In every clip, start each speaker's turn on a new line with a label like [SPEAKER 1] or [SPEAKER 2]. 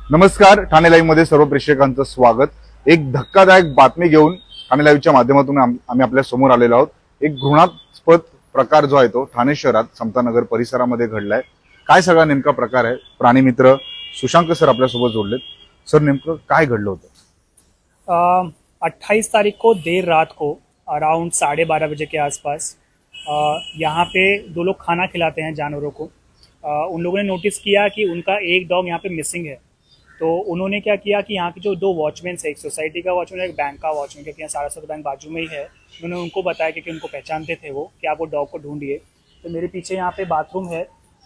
[SPEAKER 1] नमस्कार, ठाणे लाईव्ह मध्ये सर्व प्रेक्षकांचं स्वागत। एक धक्कादायक बातमी घेऊन ठाणे लाईव्हच्या माध्यमातून आम्ही आपल्या समोर आलेलो आहोत। एक घृणास्पद प्रकार जो आहे तो ठाणे शहरात समतानगर परिसरामध्ये घडलाय। काय सगळा नेमका प्रकार आहे? प्राणीमित्र सुशांत सर आपल्या सोबत जोडलेत। सर, नेमकं काय घडलं होतं?
[SPEAKER 2] 28 तारीख को देर रात को अराउंड 12:30 बजे के आसपास यहाँ पे दो लोग खाना खिलाते हैं जानवरों को। उन लोगों ने नोटिस किया कि उनका एक डॉग यहाँ पे मिसिंग है। तो उन्होंने क्या किया कि यहाँ के जो दो वॉचमैन है, एक सोसाइटी का वॉचमैन एक बैंक का वॉचमैन, क्योंकि यहाँ सारस्वत बैंक बाजू में ही है, उन्होंने उनको बताया क्योंकि उनको पहचानते थे वो कि आप वो डॉग को ढूंढिए। तो मेरे पीछे यहाँ पे बाथरूम है,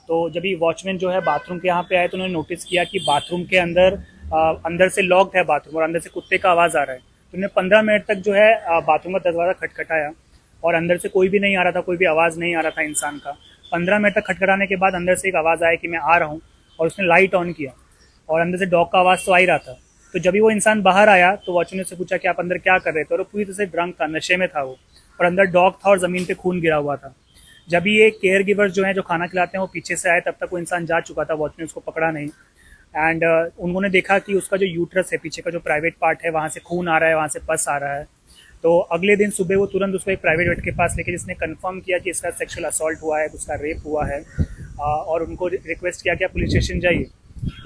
[SPEAKER 2] तो जब ये वॉचमैन जो है बाथरूम के यहाँ पे आए तो उन्होंने नोटिस किया कि बाथरूम के अंदर से लॉक्ड है बाथरूम और अंदर से कुत्ते का आवाज़ आ रहा है। तो उन्होंने 15 मिनट तक जो है बाथरूम का दरवाज़ा खटखटाया और अंदर से कोई भी नहीं आ रहा था, कोई भी आवाज़ नहीं आ रहा था इंसान का। 15 मिनट तक खटखटाने के बाद अंदर से एक आवाज़ आया कि मैं आ रहा हूँ, और उसने लाइट ऑन किया और अंदर से डॉग का आवाज़ तो आ ही रहा था। तो जब भी वो इंसान बाहर आया तो वॉचमैन से पूछा कि आप अंदर क्या कर रहे थे, और वो पूरी तरह से ड्रंक था, नशे में था वो, और अंदर डॉग था और ज़मीन पे खून गिरा हुआ था। जब ये केयर गिवर्स जो हैं जो खाना खिलाते हैं वो पीछे से आए, तब तक वो इंसान जा चुका था, वॉचमैन उसको पकड़ा नहीं। एंड उन्होंने देखा कि उसका जो यूट्रस है, पीछे का जो प्राइवेट पार्ट है, वहाँ से खून आ रहा है, वहाँ से पस आ रहा है। तो अगले दिन सुबह वो तुरंत उसको एक प्राइवेट वेट के पास लेके, जिसने कंफर्म किया कि इसका सेक्सुअल असॉल्ट हुआ है, उसका रेप हुआ है, और उनको रिक्वेस्ट किया कि आप पुलिस स्टेशन जाइए।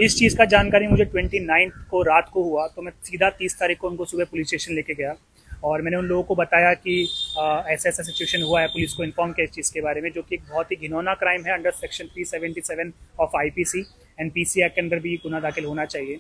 [SPEAKER 2] इस चीज़ का जानकारी मुझे 29 को रात को हुआ, तो मैं सीधा 30 तारीख को उनको सुबह पुलिस स्टेशन लेके गया और मैंने उन लोगों को बताया कि ऐसा ऐसा सिचुएशन हुआ है। पुलिस को इन्फॉर्म किया इस चीज़ के बारे में, जो कि एक बहुत ही घिनौना क्राइम है। Under section 377 of IPC and PC act के अंदर भी गुनाह दाखिल होना चाहिए।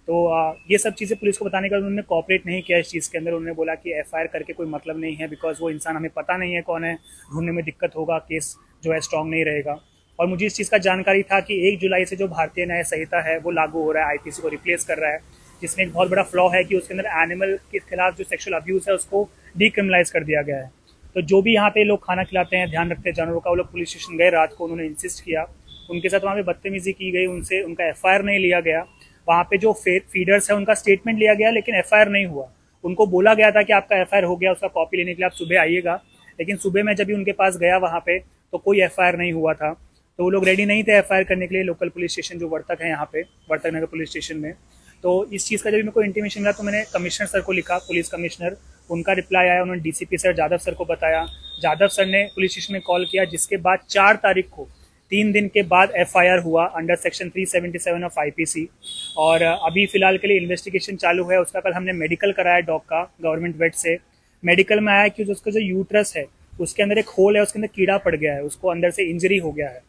[SPEAKER 2] तो ये सब चीज़ें पुलिस को बताने के बाद उन्होंने कोऑपरेट नहीं किया इस चीज़ के अंदर। उन्होंने बोला कि FIR करके कोई मतलब नहीं है, बिकॉज वो इंसान हमें पता नहीं है कौन है, ढूंढने में दिक्कत होगा, केस जो है स्ट्रॉन्ग नहीं रहेगा। और मुझे इस चीज़ का जानकारी था कि 1 जुलाई से जो भारतीय न्याय संहिता है वो लागू हो रहा है, IPC को रिप्लेस कर रहा है, जिसमें एक बहुत बड़ा फ्लॉ है कि उसके अंदर एनिमल के खिलाफ जो सेक्सुअल अब्यूज़ है उसको डीक्रिमिनलाइज कर दिया गया है। तो जो भी यहाँ पे लोग खाना खिलाते हैं, ध्यान रखते हैं जानवरों का, वो लोग पुलिस स्टेशन गए रात को, उन्होंने इंसिस्ट किया, उनके साथ वहाँ पे बदतमीजी की गई, उनसे उनका FIR नहीं लिया गया। वहाँ पे जो फीडर्स है उनका स्टेटमेंट लिया गया, लेकिन FIR नहीं हुआ। उनको बोला गया था कि आपका FIR हो गया, उसका कॉपी लेने के लिए आप सुबह आइएगा, लेकिन सुबह मैं जब भी उनके पास गया वहाँ पे तो कोई FIR नहीं हुआ था। तो वो लोग रेडी नहीं थे FIR करने के लिए। लोकल पुलिस स्टेशन जो वर्तक है यहाँ पे, वर्तक नगर पुलिस स्टेशन में, तो इस चीज़ का जब भी मेरे को इंटीमेशन मिला तो मैंने कमिश्नर सर को लिखा, पुलिस कमिश्नर, उनका रिप्लाई आया, उन्होंने DCP सर जादव सर को बताया, जादव सर ने पुलिस स्टेशन में कॉल किया, जिसके बाद 4 तारीख को 3 दिन के बाद FIR हुआ अंडर सेक्शन 377 ऑफ IPC। और अभी फिलहाल के लिए इन्वेस्टिगेशन चालू है। उसका कल हमने मेडिकल कराया डॉग का गवर्नमेंट वेट से। मेडिकल में आया कि उसका जो यूट्रस है उसके अंदर एक होल है, उसके अंदर कीड़ा पड़ गया है, उसको अंदर से इंजरी हो गया है।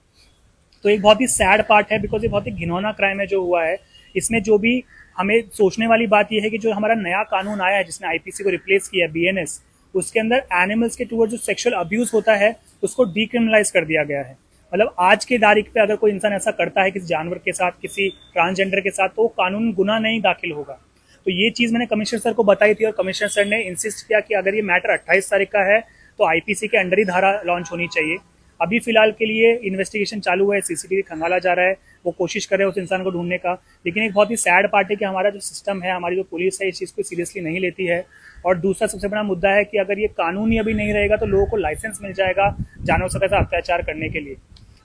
[SPEAKER 2] तो एक बहुत ही सैड पार्ट है, बिकॉज ये बहुत ही घिनौना क्राइम है जो हुआ है। इसमें जो भी हमें सोचने वाली बात यह है कि जो हमारा नया कानून आया है जिसने IPC को रिप्लेस किया, BNS, उसके अंदर एनिमल्स के टूवर्ड जो सेक्सुअल अब्यूज होता है उसको डीक्रिमिनलाइज कर दिया गया है। मतलब आज के तारीख पे अगर कोई इंसान ऐसा करता है किसी जानवर के साथ, किसी ट्रांसजेंडर के साथ, तो कानून गुनाह नहीं दाखिल होगा। तो ये चीज़ मैंने कमिश्नर सर को बताई थी और कमिश्नर सर ने इंसिस्ट किया कि अगर ये मैटर 28 तारीख का है तो IPC के अंडर ही धारा लॉन्च होनी चाहिए। अभी फिलहाल के लिए इन्वेस्टिगेशन चालू है, CCTV खंगाला जा रहा है, वो कोशिश कर रहे हैं उस इंसान को ढूंढने का। लेकिन एक बहुत ही सैड पार्ट है कि हमारा जो सिस्टम है, हमारी जो पुलिस है, इस चीज़ को सीरियसली नहीं लेती है। और दूसरा सबसे बड़ा मुद्दा है कि अगर ये कानून ही अभी नहीं रहेगा तो लोगों को लाइसेंस मिल जाएगा जानवरों से कैसा अत्याचार करने के लिए।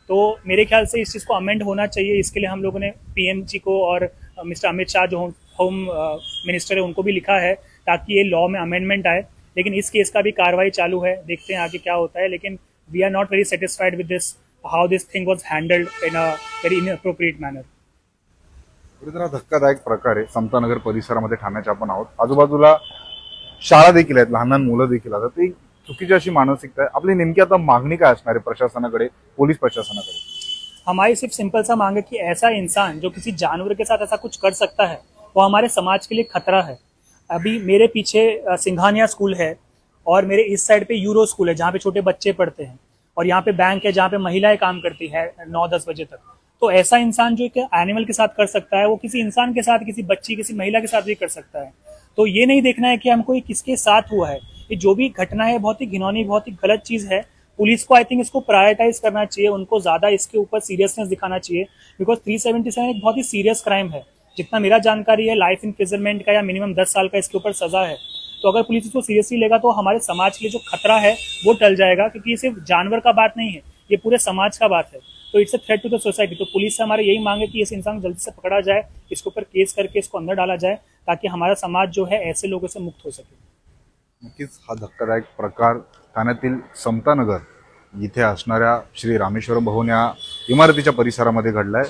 [SPEAKER 2] तो मेरे ख्याल से इस चीज़ को अमेंड होना चाहिए। इसके लिए हम लोगों ने PM जी को और मिस्टर अमित शाह जो होम मिनिस्टर है उनको भी लिखा है, ताकि ये लॉ में अमेंडमेंट आए। लेकिन इस केस का भी कार्रवाई चालू है, देखते हैं आगे क्या होता है। लेकिन we are not very satisfied with this, how this thing was handled in a very inappropriate manner.
[SPEAKER 1] जरा धक्कादायक प्रकार आहे। समतानगर परिसरामध्ये ठाण्याच्या आपण आहोत, आजूबाजूला शाळा देखील आहेत, लहान लहान मुलं देखील आहेत। ती चुकीची अशी मानसिकता आहे। आपली नेमकी आता मागणी काय असणार आहे प्रशासनाकडे, पोलीस प्रशासनाकडे?
[SPEAKER 2] हमारी सिर्फ सिंपल सा मांग है कि ऐसा इंसान जो किसी जानवर के साथ ऐसा कुछ कर सकता है वो हमारे समाज के लिए खतरा है। अभी मेरे पीछे सिंघानिया स्कूल है और मेरे इस साइड पे यूरो स्कूल है जहाँ पे छोटे बच्चे पढ़ते हैं, और यहाँ पे बैंक है जहाँ पे महिलाएं काम करती है 9-10 बजे तक। तो ऐसा इंसान जो एक एनिमल के साथ कर सकता है वो किसी इंसान के साथ, किसी बच्ची, किसी महिला के साथ भी कर सकता है। तो ये नहीं देखना है कि हमको ये किसके साथ हुआ है। ये जो भी घटना है बहुत ही घिनौनी, बहुत ही गलत चीज़ है। पुलिस को आई थिंक इसको प्रायोरिटाइज करना चाहिए, उनको ज़्यादा इसके ऊपर सीरियसनेस दिखाना चाहिए, बिकॉज 377 एक बहुत ही सीरियस क्राइम है। जितना मेरा जानकारी है लाइफ इम्प्रिजनमेंट का या मिनिमम 10 साल का इसके ऊपर सजा है। तो अगर पुलिस इसको सीरियसली लेगा तो हमारे समाज के लिए जो खतरा है वो टल जाएगा, क्योंकि ये सिर्फ जानवर का बात नहीं है, ये पूरे समाज का बात है। तो it's a threat to the society. तो पुलिस से हमारा यही मांग है कि इस इंसान को जल्दी से पकड़ा जाए, इसके ऊपर केस करके इसको अंदर डाला जाए, ताकि हमारा समाज जो है ऐसे लोगों से मुक्त हो सके।
[SPEAKER 1] नक्कीच हा धक्कादायक प्रकार ठाण्यातील समतानगर इथे असणाऱ्या श्री रामेश्वरम भवन या इमारतीच्या परिसरामध्ये घडलाय।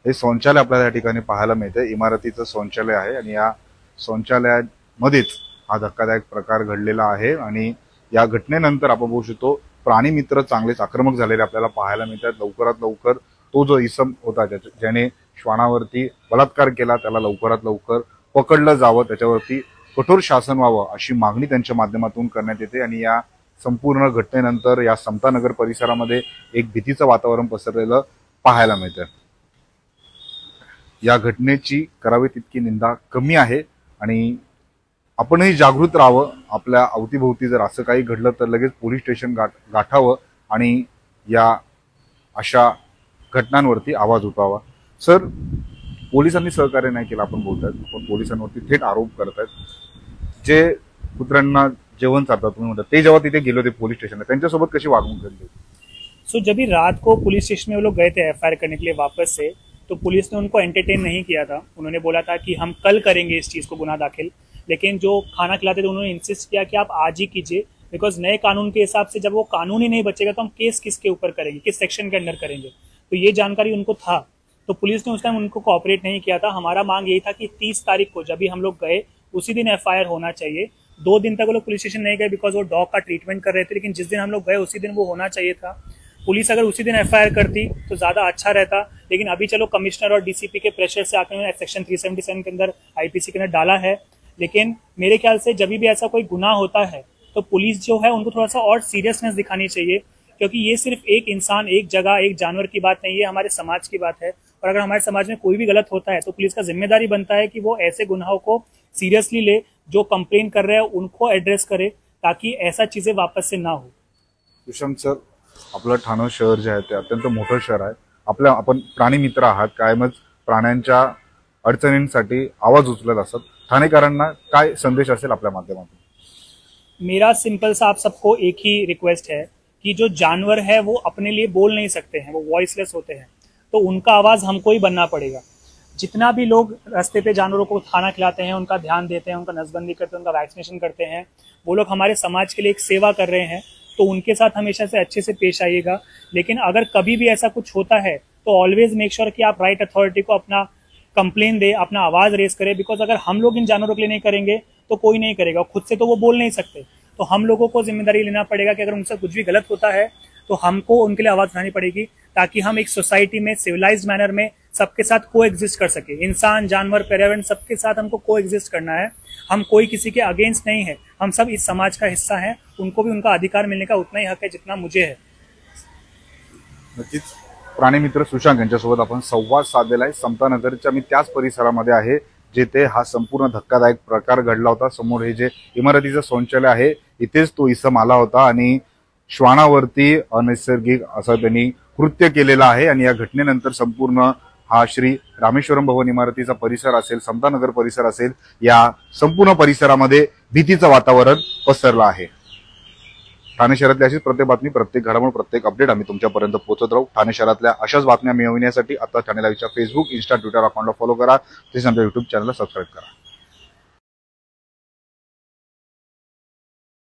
[SPEAKER 1] हे शौचालय आपल्याला या ठिकाणी पाहायला मिळते, इमारतीचं शौचालय आहे आणि या शौचालयामध्येच हा धक्कादायक प्रकार घडलेला आहे। आणि या घटनेनंतर आपण बघू शकतो प्राणी मित्र चांगलेच आक्रमक झालेले आपल्याला पाहायला मिळतात। लवकरात लवकर तो जो इसम होता ज्याने श्वानावरती बलात्कार केला त्याला लवकरात लवकर पकडलं जावं, त्याच्यावरती कठोर शासन व्हावं अशी मागणी त्यांच्या माध्यमातून करण्यात येते। आणि या संपूर्ण घटनेनंतर या समतानगर परिसरामध्ये एक भीतीचं वातावरण पसरलेलं पाहायला मिळतं। या घटनेची करावी तितकी निंदा कमी आहे आणि आपणही जागृत राहावं। आपल्या अवतीभोवती जर असं काही घडलं तर लगेच पोलीस स्टेशन गाठावं आणि या अशा घटनांवरती आवाज उठवावा। सर, पोलिसांनी सहकार्य नाही केलं आपण बोलतात, पण पोलिसांवरती थेट आरोप करतात। जे कुत्र्यांना जेवण चालतात तुम्ही म्हणतात ते जेव्हा तिथे गेले होते पोलीस स्टेशनला त्यांच्यासोबत कशी वागणूक घडली?
[SPEAKER 2] सो जब भी रात को पुलिस स्टेशन में वो लोग गए थे एफआईआर करने के लिए वापस से, तो पुलिस ने उनको एंटरटेन नहीं किया था। उन्होंने बोला था कि हम कल करेंगे इस चीज़ को गुनाह दाखिल, लेकिन जो खाना खिलाते थे उन्होंने इंसिस्ट किया कि आप आज ही कीजिए, बिकॉज नए कानून के हिसाब से जब वो कानून ही नहीं बचेगा तो हम केस किसके ऊपर करेंगे, किस सेक्शन के अंडर करेंगे। तो ये जानकारी उनको था, तो पुलिस ने उस टाइम उनको कोऑपरेट नहीं किया था। हमारा मांग यही था कि 30 तारीख को जब भी हम लोग गए उसी दिन एफआईआर होना चाहिए। 2 दिन तक वो लोग पुलिस स्टेशन नहीं गए बिकॉज वो डॉग का ट्रीटमेंट कर रहे थे, लेकिन जिस दिन हम लोग गए उसी दिन वो होना चाहिए था। पुलिस अगर उसी दिन एफआईआर करती तो ज़्यादा अच्छा रहता, लेकिन अभी चलो कमिश्नर और डीसीपी के प्रेशर से आकर उन्होंने सेक्शन 377 के अंदर आईपीसी के अंदर डाला है। लेकिन मेरे ख्याल से जब भी ऐसा कोई गुनाह होता है तो पुलिस जो है उनको थोड़ा सा और सीरियसनेस दिखानी चाहिए, क्योंकि ये सिर्फ एक इंसान, एक जगह, एक जानवर की बात नहीं है, हमारे समाज की बात है। और अगर हमारे समाज में कोई भी गलत होता है तो पुलिस का जिम्मेदारी बनता है कि वो ऐसे गुनाहों को सीरियसली ले, जो कंप्लेन कर रहे हैं उनको एड्रेस करे, ताकि ऐसा चीजें वापस से ना हो।
[SPEAKER 1] सुशांत सर, आपलं ठाणे शहर जे आहे ते अत्यंत मोठं शहर आहे। आपण प्राणी मित्र आहात, कायमच प्राण्यांच्या अडचणींसाठी आवाज उचलत असतात। ठाणेकरांना काय संदेश असेल आपल्या माध्यमातून?
[SPEAKER 2] मेरा सिंपल सा आप सबको एक ही रिक्वेस्ट है कि जो जानवर है वो अपने लिए बोल नहीं सकते हैं, वो वॉइसलेस होते हैं, तो उनका आवाज हमको ही बनना पड़ेगा। जितना भी लोग रास्ते पे जानवरों को खाना खिलाते हैं, उनका ध्यान देते हैं, उनका नसबंदी करते हैं, उनका वैक्सीनेशन करते हैं, वो लोग हमारे समाज के लिए एक सेवा कर रहे हैं, तो उनके साथ हमेशा से अच्छे से पेश आइएगा। लेकिन अगर कभी भी ऐसा कुछ होता है तो ऑलवेज मेक श्योर कि आप राइट अथॉरिटी को अपना कंप्लेन दे, अपना आवाज रेस करे, बिकॉज अगर हम लोग इन जानवरों के लिए नहीं करेंगे तो कोई नहीं करेगा। खुद से तो वो बोल नहीं सकते, तो हम लोगों को जिम्मेदारी लेना पड़ेगा कि अगर उनसे कुछ भी गलत होता है तो हमको उनके लिए आवाज उठानी पड़ेगी, ताकि हम एक सोसाइटी में सिविलाइज्ड मैनर में सबके साथ को एग्जिस्ट कर सके। इंसान, जानवर, पर्यावरण सबके साथ हमको को एग्जिस्ट करना है। हम कोई किसी के अगेंस्ट नहीं है, हम सब इस समाज का हिस्सा हैं। उनको भी उनका अधिकार मिलने का उतना ही हक है जितना मुझे है।
[SPEAKER 1] नक्कीच प्राणी मित्र सुशांत यांच्यासोबत आपण संवाद साधलेला आहे। समतानगरच्या मी त्याच परिसरामध्ये आहे जिथे हा संपूर्ण धक्कादायक प्रकार घडला होता। समोर हे जे इमारतीचं शौचालय आहे इथेच तो इसम आला होता आणि श्वानावरती अनैसर्गिक असं त्यांनी कृत्य केलेलं आहे। आणि या घटनेनंतर संपूर्ण हा श्री रामेश्वरम भवन इमारतीचा परिसर असेल, समतानगर परिसर असेल, या संपूर्ण परिसरामध्ये भीतीचं वातावरण पसरलं आहे। ठाणे शहरातल्या अशीच प्रत्येक बातमी, प्रत्येक घडामोड, प्रत्येक अपडेट आम्ही तुमच्यापर्यंत पोहोचत राहू। ठाणे शहरातल्या अशाच बातम्या मिळवण्यासाठी आता ठाणे लाईव्हच्या फेसबुक, इंस्टा, ट्विटर अकाउंटला फॉलो करा, तसेच आमच्या YouTube चॅनलला सबस्क्राईब करा।